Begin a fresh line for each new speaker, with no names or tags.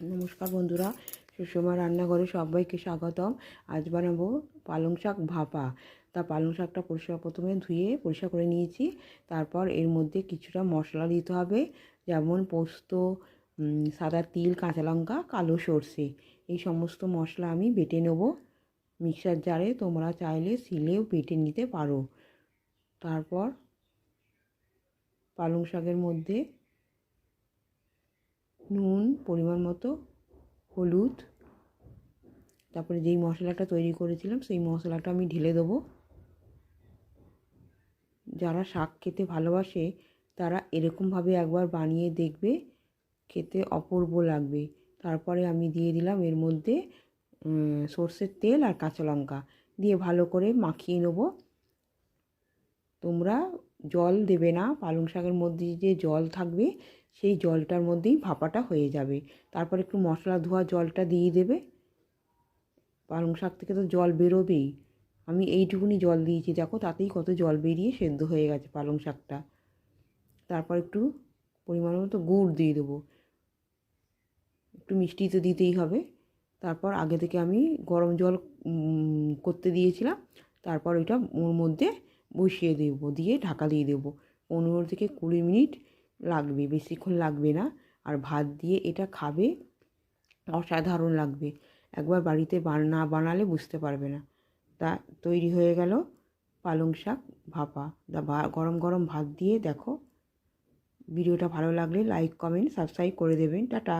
নমস্কার বন্ধুরা, সুষমা রান্নাঘরে সবাইকে স্বাগতম। আজ বানাবো পালং শাক ভাপা। পালং শাকটা প্রথমে ধুয়ে পরিষ্কার করে নিয়েছি। তারপর এর মধ্যে কিছুটা মশলা দিতে হবে, যেমন পোস্ত, সাদা তিল, কাঁচা লঙ্কা, কালো সর্ষে। এই সমস্ত মশলা আমি বেটে নেব মিক্সার জারে। তোমরা চাইলে শিলেও বেটে নিতে পারো। তারপর পালং শাকের মধ্যে নুন পরিমাণ মতো, হলুদ, তারপরে যেই মশলাটা তৈরি করেছিলাম সেই মশলাটা আমি ঢেলে দেবো। যারা শাক খেতে ভালোবাসে তারা এরকমভাবে একবার বানিয়ে দেখবে, খেতে অপূর্ব লাগবে। তারপরে আমি দিয়ে দিলাম এর মধ্যে সর্ষের তেল আর কাঁচা লঙ্কা দিয়ে ভালো করে মাখিয়ে নেব। তোমরা জল দেবে না, পালং শাকের মধ্যে যে জল থাকবে সেই জলটার মধ্যেই ভাপাটা হয়ে যাবে। তারপর একটু মশলা ধোয়া জলটা দিয়ে দেবে। পালং শাক থেকে তো জল বেরোবেই। আমি এইটুকুনি জল দিয়েছি, দেখো তাতেই কত জল বেরিয়ে সেদ্ধ হয়ে গেছে পালং শাকটা। তারপর একটু পরিমাণ মতো গুড় দিয়ে দেবো, একটু মিষ্টি তো দিতেই হবে। তারপর আগে থেকে আমি গরম জল করতে দিয়েছিলাম, তারপর ওইটা ওর মধ্যে বসিয়ে দেবো, দিয়ে ঢাকা দিয়ে দেবো। 15 থেকে 20 মিনিট লাগবে, বেশিক্ষণ লাগবে না। আর ভাত দিয়ে এটা খাবে, অসাধারণ লাগবে। একবার বাড়িতে না বানালে বুঝতে পারবে না। তা তৈরি হয়ে গেল পালং শাক ভাপা। গরম গরম ভাত দিয়ে দেখো। ভিডিওটা ভালো লাগলে লাইক, কমেন্ট, সাবস্ক্রাইব করে দেবেন। টাটা।